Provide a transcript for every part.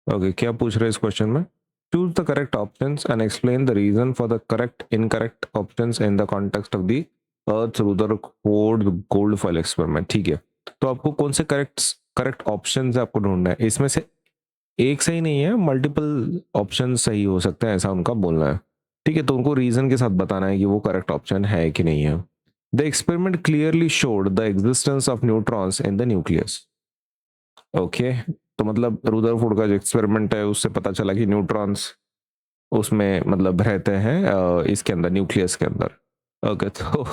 Okay, क्या पूछ रहे हैं इस क्वेश्चन में? Choose the correct options and explain the reason for the correct incorrect options in the context of the earth Rutherford gold foil experiment. ठीक है, तो आपको कौन से करेक्ट करेक्ट ऑप्शन है आपको ढूंढना है। इसमें से एक सही नहीं है, मल्टीपल ऑप्शन सही हो सकते हैं, ऐसा उनका बोलना है। ठीक है, तो उनको रीजन के साथ बताना है कि वो करेक्ट ऑप्शन है कि नहीं है। The experiment clearly showed the existence of neutrons in the nucleus. Okay, तो मतलब रुदरफोर्ड का जो एक्सपेरिमेंट है उससे पता चला कि न्यूट्रॉन्स उसमें मतलब रहते हैं इसके अंदर, न्यूक्लियस के अंदर। ओके, तो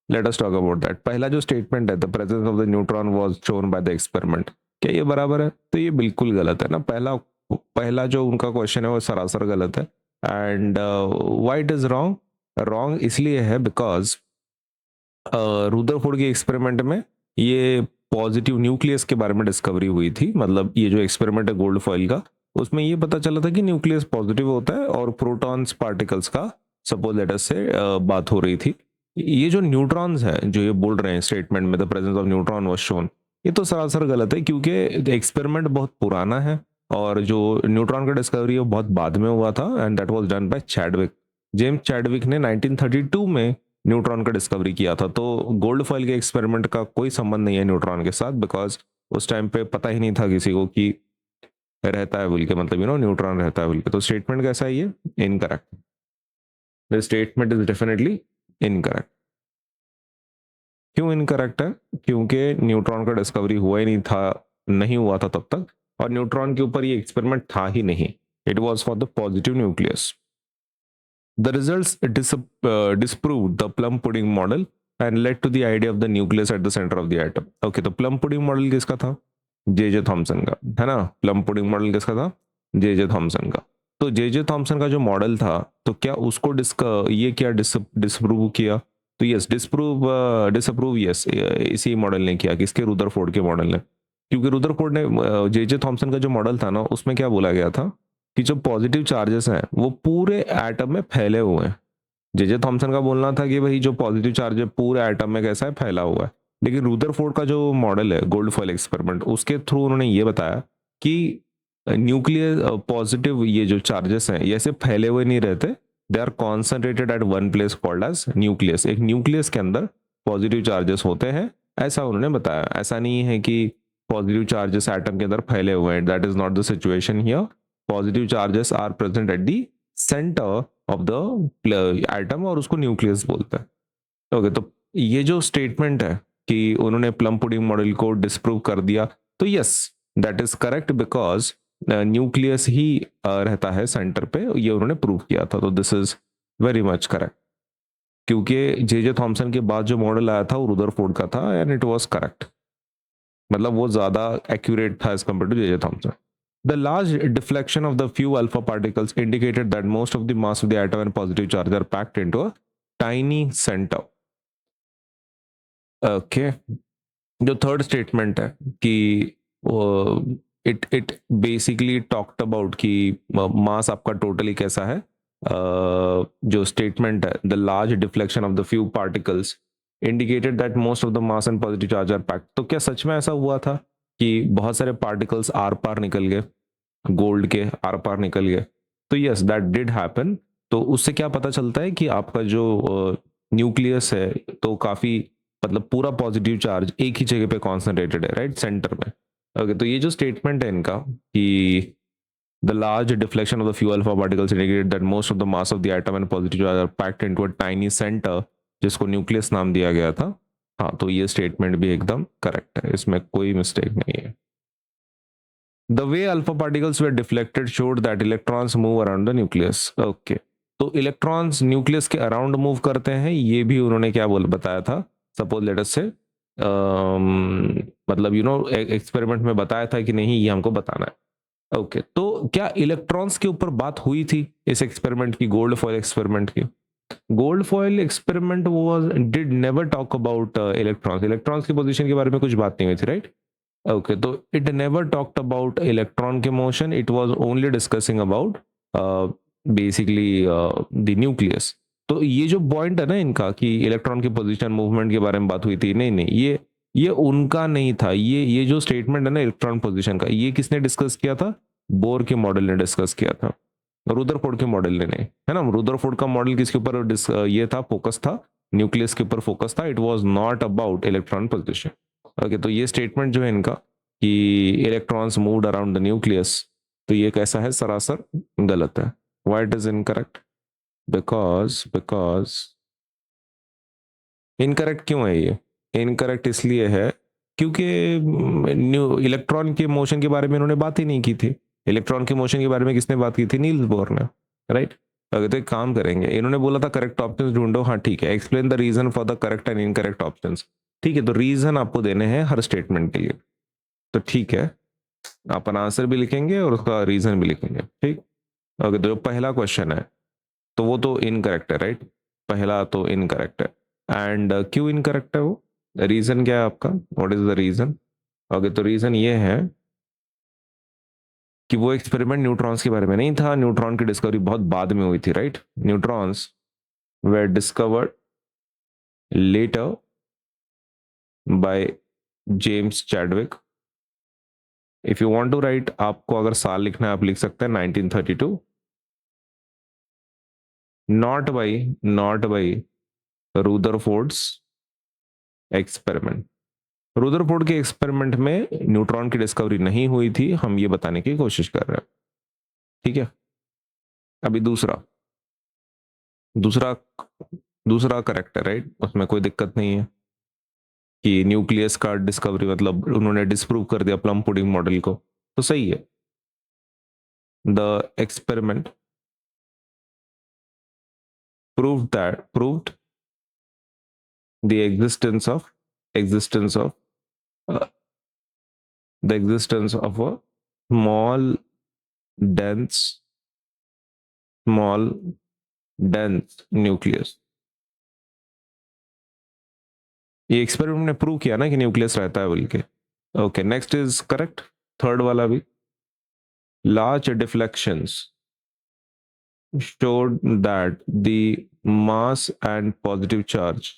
let us talk about that. पहला जो स्टेटमेंट है, the presence of the neutron was shown by the experiment, क्या ये बराबर है? तो ये बिल्कुल गलत है ना। पहला पहला जो उनका क्वेश्चन है वो सरासर गलत है। And why it is wrong? Wrong इसलिए है बिकॉज रुदरफोर्ड के एक्सपेरिमेंट में ये पॉजिटिव न्यूक्लियस के बारे में डिस्कवरी हुई थी। मतलब ये जो एक्सपेरिमेंट है गोल्ड फॉइल का, उसमें ये पता चला था कि न्यूक्लियस पॉजिटिव होता है और प्रोटॉन्स पार्टिकल्स का सपोज लेटर से बात हो रही थी। ये जो न्यूट्रॉन्स है जो ये बोल रहे हैं स्टेटमेंट में, the presence of neutron was shown, ये तो सरासर गलत है क्योंकि एक्सपेरिमेंट बहुत पुराना है और जो न्यूट्रॉन का डिस्कवरी है वो बहुत बाद में हुआ था and that was done by Chadwick. James Chadwick ने 1932 में न्यूट्रॉन का डिस्कवरी किया था। तो गोल्ड फॉइल के एक्सपेरिमेंट का कोई संबंध नहीं है न्यूट्रॉन के साथ, बिकॉज उस टाइम पे पता ही नहीं था किसी को कि रहता है बोल के, मतलब न्यूट्रॉन रहता है बोल के। तो स्टेटमेंट कैसा है ये? Incorrect. The statement is definitely incorrect. क्यों इनकरेक्ट है? क्योंकि न्यूट्रॉन का डिस्कवरी हुआ ही नहीं था, नहीं हुआ था तब तक, और न्यूट्रॉन के ऊपर ये एक्सपेरिमेंट था ही नहीं। It was for the positive nucleus. The results disproved the plum pudding model and led to the idea of the nucleus at the center of the atom. Okay, तो plum pudding model किसका था? J Thomson का, है ना। Plum pudding model किसका था? J Thomson का। तो जे थॉमसन का जो मॉडल था, तो क्या उसको ये क्या डिसप्रूव किया? तो यस, डिसअप्रूव यस इसी मॉडल ने किया, किसके? रुदरफोर्ड के मॉडल ने। क्योंकि रुदरफोर्ड ने जे थॉमसन का जो मॉडल था ना, उसमें क्या बोला गया था कि जो पॉजिटिव चार्जेस हैं वो पूरे एटम में फैले हुए हैं। जे थॉमसन का बोलना था कि भाई जो पॉजिटिव चार्ज है पूरे एटम में कैसा है, फैला हुआ है। लेकिन रुदरफोर्ड का जो मॉडल है गोल्ड फॉइल एक्सपेरिमेंट, उसके थ्रू उन्होंने ये बताया कि न्यूक्लियर पॉजिटिव ये जो चार्जेस हैं ये ऐसे फैले हुए नहीं रहते, they are concentrated at one place called as nucleus. एक न्यूक्लियस के अंदर पॉजिटिव चार्जेस होते हैं, ऐसा उन्होंने बताया। ऐसा नहीं है कि पॉजिटिव चार्जेस एटम के अंदर फैले हुए हैं, that is not the situation here. Positive charges are present at the centre of the atom और उसको न्यूक्लियस बोलते हैं। ओके, तो ये जो स्टेटमेंट है कि उन्होंने प्लम पुडिंग मॉडल को डिस्प्रूव कर दिया, तो yes that is correct because nucleus ही रहता है सेंटर पे, ये उन्होंने प्रूव किया था। तो this is very much correct, क्योंकि जे थॉमसन के बाद जो मॉडल आया था वो रुदरफोर्ड का था एंड इट वाज करेक्ट। मतलब वो ज्यादा एक्यूरेट था as compared to J Thomson. The large deflection of the few alpha particles indicated that most of the mass of the atom and positive charge are packed into a tiny center. Okay. जो third statement है कि it basically talked about कि मास आपका totally कैसा है। जो statement है, the large deflection of the few particles indicated that most of the mass and positive charge are packed. तो क्या सच में ऐसा हुआ था कि बहुत सारे पार्टिकल्स आर पार निकल गए, गोल्ड के आर पार निकल गए? तो यस दैट डिड हैपन। तो उससे क्या पता चलता है कि आपका जो न्यूक्लियस है तो काफी, मतलब पूरा पॉजिटिव चार्ज एक ही जगह पे कॉन्सेंट्रेटेड है, राइट, सेंटर में। ओके, तो ये जो स्टेटमेंट है इनका कि the large deflection of the few alpha particles indicate that most of the mass of the atom and positive charge are packed into a tiny centre, जिसको nucleus नाम दिया गया था। हाँ, तो ये स्टेटमेंट भी एकदम करेक्ट है, इसमें कोई मिस्टेक नहीं है। The way alpha particles were deflected showed that electrons move around the nucleus. Okay. तो इलेक्ट्रॉन्स न्यूक्लियस के अराउंड मूव करते हैं, ये भी उन्होंने क्या बताया था। सपोज लेट अस से मतलब एक्सपेरिमेंट में बताया था कि नहीं, ये हमको बताना है। ओके, तो क्या इलेक्ट्रॉन्स के ऊपर बात हुई थी इस एक्सपेरिमेंट की, गोल्ड फॉइल एक्सपेरिमेंट की? Gold foil experiment was did never talk about electrons. Electrons की पोजीशन के बारे में कुछ बात नहीं हुई थी, right? Okay, so it never talked about electron के motion. It was only discussing about basically the nucleus. तो ये जो पॉइंट है ना इनका कि इलेक्ट्रॉन की पोजीशन मूवमेंट के बारे में बात हुई थी, नहीं नहीं, ये उनका नहीं था। ये जो स्टेटमेंट है ना इलेक्ट्रॉन पोजीशन का, ये किसने डिस्कस किया था? बोर के मॉडल ने डिस्कस किया था, रुदरफोर्ड के मॉडल ने नहीं, है ना। रुदरफोर्ड का मॉडल किसके ऊपर ये था, फोकस था, न्यूक्लियस के ऊपर फोकस था। It was not about electron position. Okay, तो ये स्टेटमेंट जो है इनका कि electrons moved around the nucleus, तो ये कैसा है, सरासर गलत है। Why it is incorrect? Because incorrect क्यों है ये? इनकरेक्ट इसलिए है क्योंकि न्यू इलेक्ट्रॉन के मोशन के बारे में इन्होंने बात ही नहीं की थी। इलेक्ट्रॉन के मोशन के बारे में किसने बात की थी? नील्स बोर ने, राइट। अगर तो एक काम करेंगे, इन्होंने बोला था करेक्ट ऑप्शंस ढूंढो, हाँ ठीक है, explain the reason for the correct and incorrect options. ठीक है, तो रीजन आपको देने हैं हर स्टेटमेंट के लिए, तो ठीक है, अपन आंसर भी लिखेंगे और उसका रीजन भी लिखेंगे, ठीक। ओके, तो जो पहला क्वेश्चन है तो वो तो इनकरेक्ट है, राइट। पहला तो इनकरेक्ट है, एंड क्यों इनकरेक्ट है वो? रीजन क्या है आपका? What is the reason? Okay, तो रीजन ये है कि वो एक्सपेरिमेंट न्यूट्रॉन्स के बारे में नहीं था। न्यूट्रॉन की डिस्कवरी बहुत बाद में हुई थी, right. Neutrons were discovered later by James Chadwick. If you want to write, आपको अगर साल लिखना है आप लिख सकते हैं 1932। Not by Rutherford's experiment. Rutherford के एक्सपेरिमेंट में न्यूट्रॉन की डिस्कवरी नहीं हुई थी, हम ये बताने की कोशिश कर रहे हैं, ठीक है। अभी दूसरा दूसरा दूसरा करेक्ट है, राइट, उसमें कोई दिक्कत नहीं है कि न्यूक्लियस का डिस्कवरी मतलब उन्होंने डिस्प्रूव कर दिया प्लम पुडिंग मॉडल को, तो सही है। The experiment proved the uh, existence of a small dense small dense nucleus। ये एक्सपेरिमेंट ने प्रूव किया ना कि न्यूक्लियस रहता है बोल के। Okay, next is correct, third वाला भी। Large deflections showed that the mass and positive charge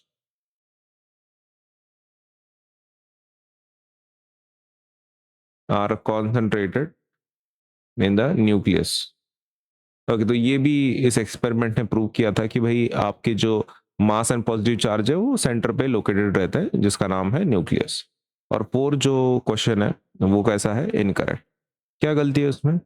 are concentrated in the nucleus। Okay, तो ये भी इस एक्सपेरिमेंट ने प्रूव किया था कि भाई आपके जो मास एंड पॉजिटिव चार्ज है वो सेंटर पे लोकेटेड रहता है, जिसका नाम है न्यूक्लियस। और फोर जो क्वेश्चन है वो कैसा है, इनकरेक्ट। क्या गलती है उसमें?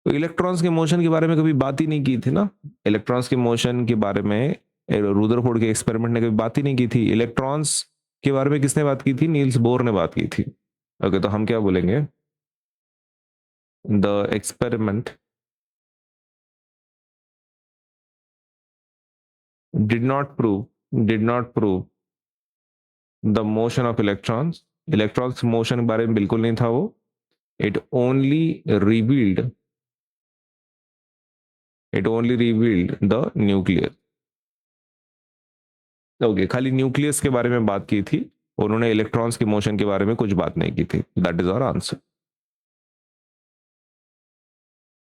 तो इलेक्ट्रॉन्स के मोशन के बारे में कभी बात ही नहीं की थी ना। इलेक्ट्रॉन्स के मोशन के बारे में रुदरफोर्ड के एक्सपेरिमेंट ने कभी बात ही नहीं की थी। इलेक्ट्रॉन्स के बारे में किसने बात की थी? नील्स बोर ने बात की थी। ओके, तो हम क्या बोलेंगे, the experiment did not prove the motion of electrons. Electrons motion के बारे में बिल्कुल नहीं था वो। It only revealed the nucleus. Okay, खाली न्यूक्लियस के बारे में बात की थी, उन्होंने इलेक्ट्रॉन्स के मोशन के बारे में कुछ बात नहीं की थी। That is our answer.